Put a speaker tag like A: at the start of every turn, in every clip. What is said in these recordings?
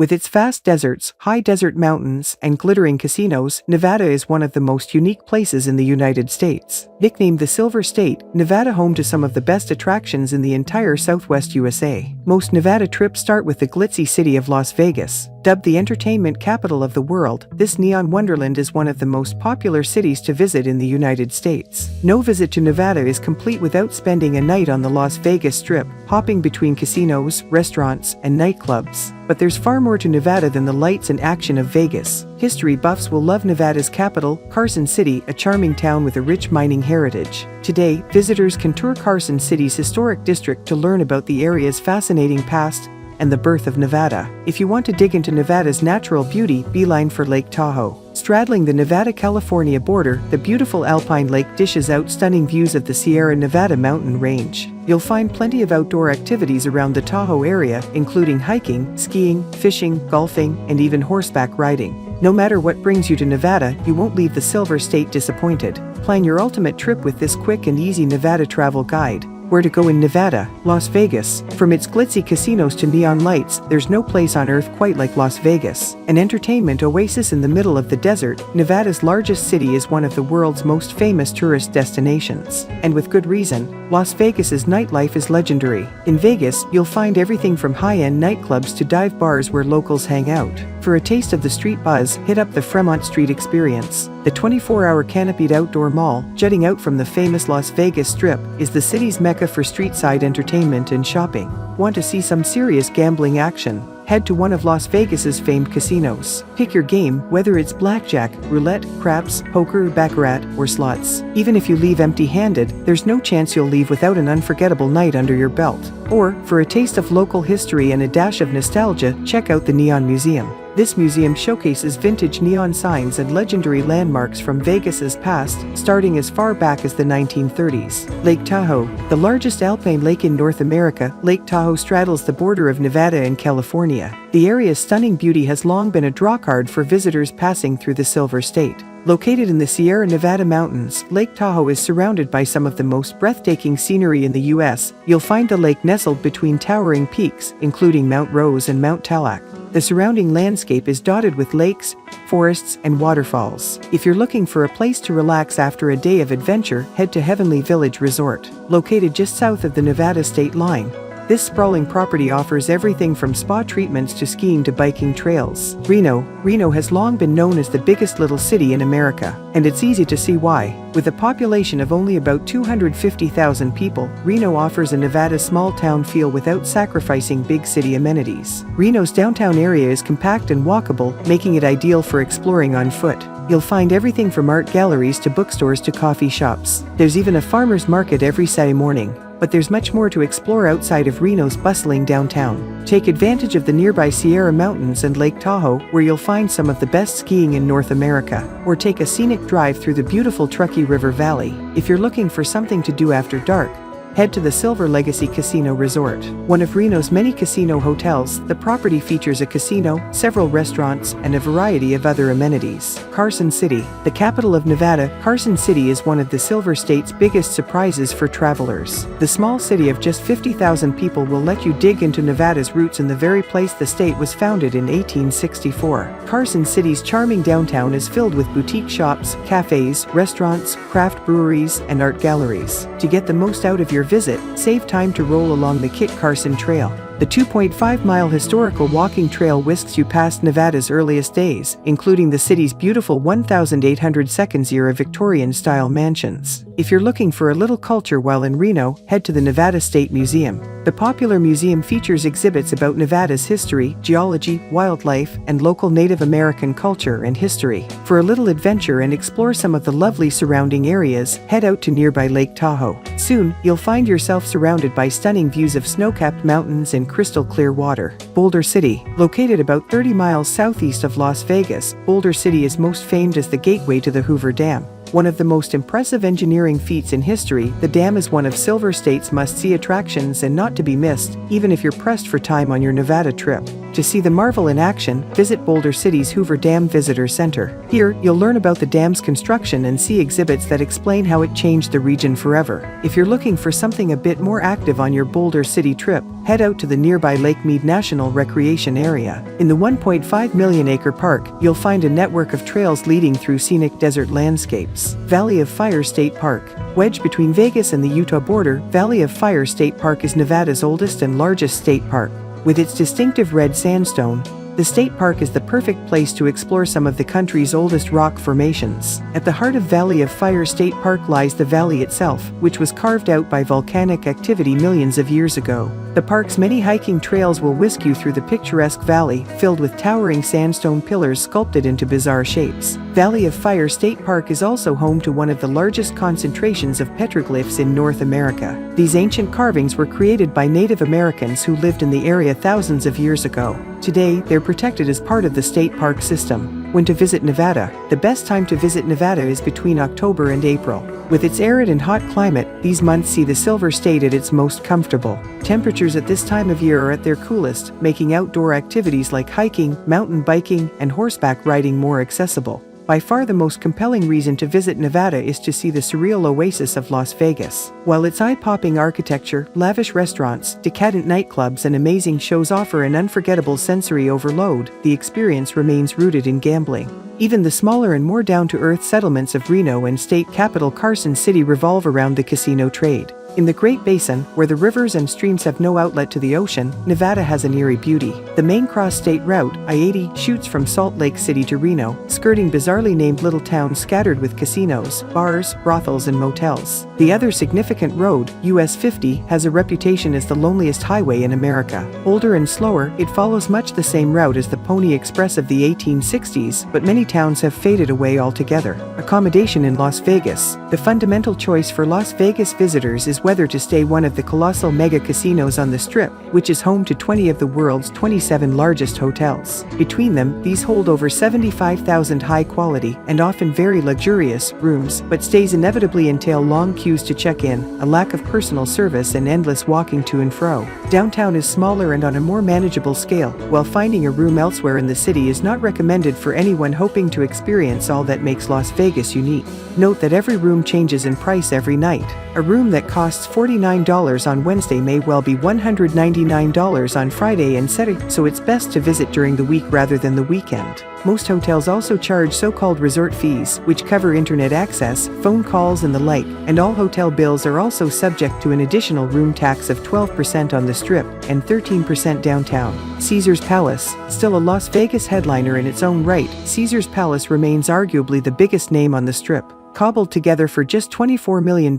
A: With its vast deserts, high desert mountains, and glittering casinos, Nevada is one of the most unique places in the United States. Nicknamed the Silver State, Nevada home to some of the best attractions in the entire Southwest USA. Most Nevada trips start with the glitzy city of Las Vegas. Dubbed the entertainment capital of the world, this neon wonderland is one of the most popular cities to visit in the United States. No visit to Nevada is complete without spending a night on the Las Vegas Strip, hopping between casinos, restaurants, and nightclubs. But there's far more to Nevada than the lights and action of Vegas. History buffs will love Nevada's capital, Carson City, a charming town with a rich mining heritage. Today, visitors can tour Carson City's historic district to learn about the area's fascinating past and the birth of Nevada. If you want to dig into Nevada's natural beauty, beeline for Lake Tahoe. Straddling the Nevada-California border, the beautiful alpine lake dishes out stunning views of the Sierra Nevada mountain range. You'll find plenty of outdoor activities around the Tahoe area, including hiking, skiing, fishing, golfing, and even horseback riding. No matter what brings you to Nevada, you won't leave the Silver State disappointed. Plan your ultimate trip with this quick and easy Nevada travel guide. Where to go in Nevada? Las Vegas. From its glitzy casinos to neon lights, there's no place on earth quite like Las Vegas. An entertainment oasis in the middle of the desert, Nevada's largest city is one of the world's most famous tourist destinations. And with good reason. Las Vegas's nightlife is legendary. In Vegas, you'll find everything from high-end nightclubs to dive bars where locals hang out. For a taste of the street buzz, hit up the Fremont Street Experience. The 24-hour canopied outdoor mall, jutting out from the famous Las Vegas Strip, is the city's mecca for street-side entertainment and shopping. Want to see some serious gambling action? Head to one of Las Vegas's famed casinos. Pick your game, whether it's blackjack, roulette, craps, poker, baccarat, or slots. Even if you leave empty-handed, there's no chance you'll leave without an unforgettable night under your belt. Or, for a taste of local history and a dash of nostalgia, check out the Neon Museum. This museum showcases vintage neon signs and legendary landmarks from Vegas's past, starting as far back as the 1930s. Lake Tahoe, the largest alpine lake in North America, Lake Tahoe straddles the border of Nevada and California. The area's stunning beauty has long been a drawcard for visitors passing through the Silver State. Located in the Sierra Nevada mountains, Lake Tahoe is surrounded by some of the most breathtaking scenery in the U.S. You'll find the lake nestled between towering peaks, including Mount Rose and Mount Talac. The surrounding landscape is dotted with lakes, forests, and waterfalls. If you're looking for a place to relax after a day of adventure, head to Heavenly Village Resort. Located just south of the Nevada state line, this sprawling property offers everything from spa treatments to skiing to biking trails. Reno has long been known as the biggest little city in America, and it's easy to see why. With a population of only about 250,000 people, Reno offers a Nevada small-town feel without sacrificing big city amenities. Reno's downtown area is compact and walkable, making it ideal for exploring on foot. You'll find everything from art galleries to bookstores to coffee shops. There's even a farmer's market every Saturday morning. But there's much more to explore outside of Reno's bustling downtown. Take advantage of the nearby Sierra Mountains and Lake Tahoe, where you'll find some of the best skiing in North America. Or take a scenic drive through the beautiful Truckee River Valley. If you're looking for something to do after dark, head to the Silver Legacy Casino Resort. One of Reno's many casino hotels, the property features a casino, several restaurants, and a variety of other amenities. Carson City, the capital of Nevada, Carson City is one of the Silver State's biggest surprises for travelers. The small city of just 50,000 people will let you dig into Nevada's roots in the very place the state was founded in 1864. Carson City's charming downtown is filled with boutique shops, cafes, restaurants, craft breweries, and art galleries. To get the most out of your visit, save time to roll along the Kit Carson Trail. The 2.5-mile historical walking trail whisks you past Nevada's earliest days, including the city's beautiful 1,802 Victorian-style mansions. If you're looking for a little culture while in Reno, head to the Nevada State Museum. The popular museum features exhibits about Nevada's history, geology, wildlife, and local Native American culture and history. For a little adventure and explore some of the lovely surrounding areas, head out to nearby Lake Tahoe. Soon, you'll find yourself surrounded by stunning views of snow-capped mountains and crystal clear water. Boulder City, located about 30 miles southeast of Las Vegas, Boulder City is most famed as the gateway to the Hoover Dam. One of the most impressive engineering feats in history, the dam is one of Silver State's must-see attractions and not to be missed, even if you're pressed for time on your Nevada trip. To see the marvel in action, visit Boulder City's Hoover Dam Visitor Center. Here, you'll learn about the dam's construction and see exhibits that explain how it changed the region forever. If you're looking for something a bit more active on your Boulder City trip, head out to the nearby Lake Mead National Recreation Area. In the 1.5 million acre park, you'll find a network of trails leading through scenic desert landscapes. Valley of Fire State Park. Wedged between Vegas and the Utah border, Valley of Fire State Park is Nevada's oldest and largest state park. With its distinctive red sandstone, the state park is the perfect place to explore some of the country's oldest rock formations. At the heart of Valley of Fire State Park lies the valley itself, which was carved out by volcanic activity millions of years ago. The park's many hiking trails will whisk you through the picturesque valley, filled with towering sandstone pillars sculpted into bizarre shapes. Valley of Fire State Park is also home to one of the largest concentrations of petroglyphs in North America. These ancient carvings were created by Native Americans who lived in the area thousands of years ago. Today, they're protected as part of the state park system. When to visit Nevada? The best time to visit Nevada is between October and April. With its arid and hot climate, these months see the Silver State at its most comfortable. Temperatures at this time of year are at their coolest, making outdoor activities like hiking, mountain biking, and horseback riding more accessible. By far the most compelling reason to visit Nevada is to see the surreal oasis of Las Vegas. While its eye-popping architecture, lavish restaurants, decadent nightclubs, and amazing shows offer an unforgettable sensory overload, the experience remains rooted in gambling. Even the smaller and more down-to-earth settlements of Reno and state capital Carson City revolve around the casino trade. In the Great Basin, where the rivers and streams have no outlet to the ocean, Nevada has an eerie beauty. The main cross-state route, I-80, shoots from Salt Lake City to Reno, skirting bizarrely named little towns scattered with casinos, bars, brothels, and motels. The other significant road, US 50, has a reputation as the loneliest highway in America. Older and slower, it follows much the same route as the Pony Express of the 1860s, but many towns have faded away altogether. Accommodation in Las Vegas. The fundamental choice for Las Vegas visitors is whether to stay one of the colossal mega casinos on the Strip, which is home to 20 of the world's 27 largest hotels. Between them, these hold over 75,000 high-quality and often very luxurious rooms, but stays inevitably entail long queues to check in, a lack of personal service, and endless walking to and fro. Downtown is smaller and on a more manageable scale, while finding a room elsewhere in the city is not recommended for anyone hoping to experience all that makes Las Vegas unique. Note that every room changes in price every night. A room that costs $49 on Wednesday may well be $199 on Friday and Saturday, so it's best to visit during the week rather than the weekend. Most hotels also charge so-called resort fees, which cover internet access, phone calls, and the like, and all hotel bills are also subject to an additional room tax of 12% on the Strip and 13% downtown. Caesars Palace. Still a Las Vegas headliner in its own right, Caesars Palace remains arguably the biggest name on the Strip. Cobbled together for just $24 million,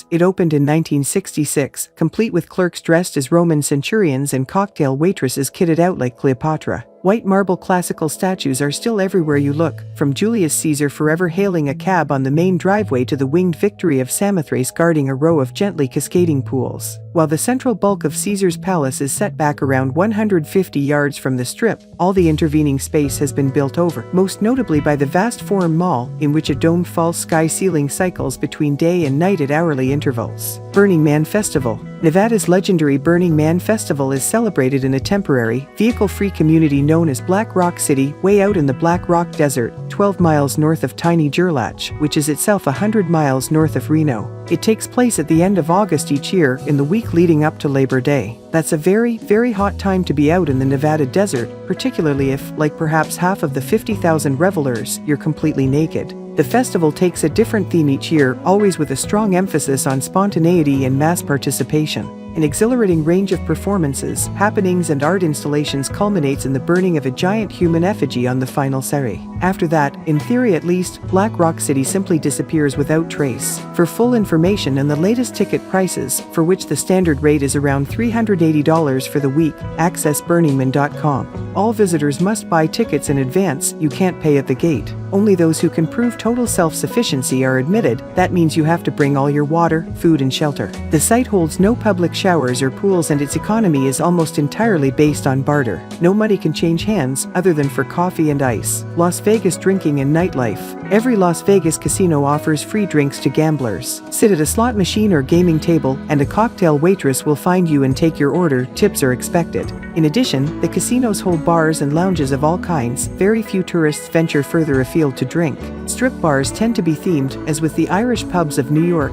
A: it opened in 1966, complete with clerks dressed as Roman centurions and cocktail waitresses kitted out like Cleopatra. White marble classical statues are still everywhere you look, from Julius Caesar forever hailing a cab on the main driveway to the winged victory of Samothrace guarding a row of gently cascading pools. While the central bulk of Caesar's Palace is set back around 150 yards from the Strip, all the intervening space has been built over, most notably by the vast Forum Mall, in which a domed false sky ceiling cycles between day and night at hourly intervals. Burning Man Festival. Nevada's legendary Burning Man Festival is celebrated in a temporary, vehicle-free community known as Black Rock City, way out in the Black Rock Desert, 12 miles north of tiny Gerlach, which is itself 100 miles north of Reno. It takes place at the end of August each year, in the week leading up to Labor Day. That's a very, very hot time to be out in the Nevada desert, particularly if, like perhaps half of the 50,000 revelers, you're completely naked. The festival takes a different theme each year, always with a strong emphasis on spontaneity and mass participation. An exhilarating range of performances, happenings, and art installations culminates in the burning of a giant human effigy on the final Saturday. After that, in theory at least, Black Rock City simply disappears without trace. For full information and the latest ticket prices, for which the standard rate is around $380 for the week, access burningman.com. All visitors must buy tickets in advance, you can't pay at the gate. Only those who can prove total self-sufficiency are admitted. That means you have to bring all your water, food, and shelter. The site holds no public showers or pools, and its economy is almost entirely based on barter. No money can change hands, other than for coffee and ice. Las Vegas Vegas drinking and nightlife. Every Las Vegas casino offers free drinks to gamblers. Sit at a slot machine or gaming table, and a cocktail waitress will find you and take your order. Tips are expected. In addition, the casinos hold bars and lounges of all kinds. Very few tourists venture further afield to drink. Strip bars tend to be themed, as with the Irish pubs of New York,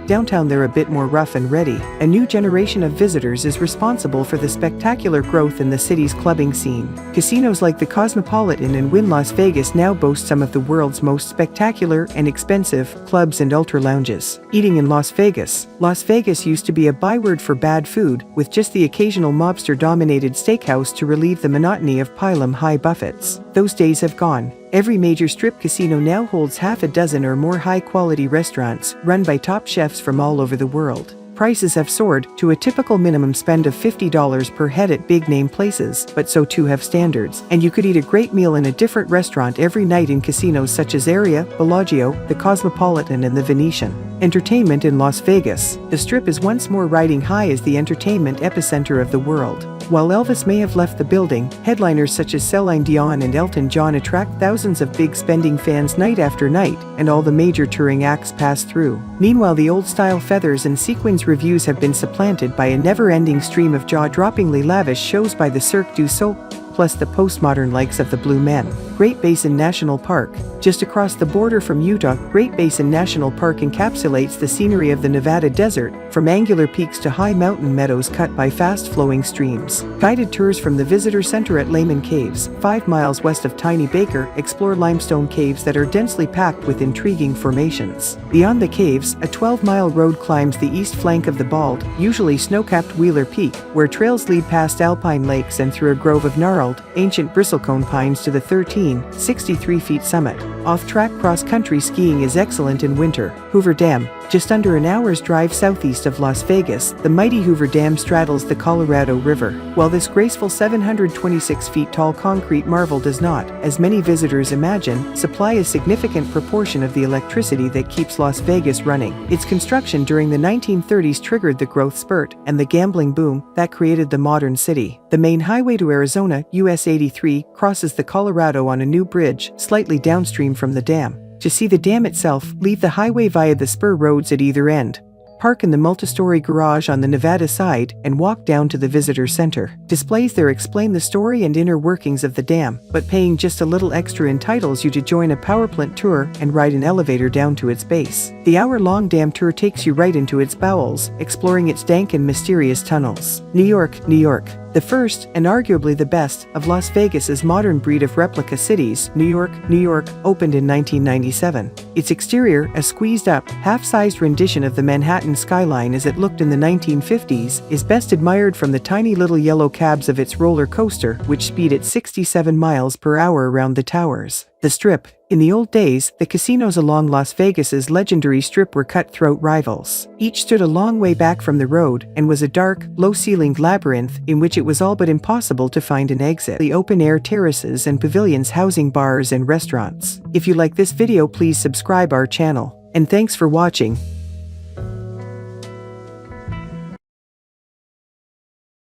A: downtown they're a bit more rough and ready. A new generation of visitors is responsible for the spectacular growth in the city's clubbing scene. Casinos like the Cosmopolitan and Wynn Las Vegas now boast some of the world's most spectacular and expensive clubs and ultra lounges. Eating in Las Vegas. Las Vegas used to be a byword for bad food, with just the occasional mobster-dominated steakhouse to relieve the monotony of pile-high buffets. Those days have gone. Every major strip casino now holds half a dozen or more high-quality restaurants, run by top chefs from all over the world. Prices have soared to a typical minimum spend of $50 per head at big-name places, but so too have standards, and you could eat a great meal in a different restaurant every night in casinos such as Aria, Bellagio, the Cosmopolitan and the Venetian. Entertainment in Las Vegas. The Strip is once more riding high as the entertainment epicenter of the world. While Elvis may have left the building, headliners such as Celine Dion and Elton John attract thousands of big-spending fans night after night, and all the major touring acts pass through. Meanwhile, the old-style feathers and sequins reviews have been supplanted by a never-ending stream of jaw-droppingly lavish shows by the Cirque du Soleil, plus the postmodern likes of the Blue Men. Great Basin National Park. Just across the border from Utah, Great Basin National Park encapsulates the scenery of the Nevada desert, from angular peaks to high mountain meadows cut by fast-flowing streams. Guided tours from the visitor center at Lehman Caves, 5 miles west of Tiny Baker, explore limestone caves that are densely packed with intriguing formations. Beyond the caves, a 12-mile road climbs the east flank of the bald, usually snow-capped Wheeler Peak, where trails lead past alpine lakes and through a grove of gnarled, ancient bristlecone pines to the 63-feet summit. Off-track cross-country skiing is excellent in winter. Hoover Dam. Just under an hour's drive southeast of Las Vegas, the mighty Hoover Dam straddles the Colorado River. While this graceful 726 feet tall concrete marvel does not, as many visitors imagine, supply a significant proportion of the electricity that keeps Las Vegas running. Its construction during the 1930s triggered the growth spurt and the gambling boom that created the modern city. The main highway to Arizona, US 83, crosses the Colorado on a new bridge, slightly downstream from the dam. To see the dam itself, leave the highway via the spur roads at either end. Park in the multi-story garage on the Nevada side and walk down to the visitor center. Displays there explain the story and inner workings of the dam, but paying just a little extra entitles you to join a power plant tour and ride an elevator down to its base. The hour-long dam tour takes you right into its bowels, exploring its dank and mysterious tunnels. New York. The first, and arguably the best, of Las Vegas's modern breed of replica cities, New York, opened in 1997. Its exterior, a squeezed-up, half-sized rendition of the Manhattan skyline as it looked in the 1950s, is best admired from the tiny little yellow cabs of its roller coaster, which speed at 67 miles per hour around the towers. The Strip. In the old days, the casinos along Las Vegas's legendary Strip were cutthroat rivals. Each stood a long way back from the road and was a dark, low-ceilinged labyrinth in which it was all but impossible to find an exit. The open-air terraces and pavilions housing bars and restaurants. If you like this video, please subscribe our channel. And thanks for watching.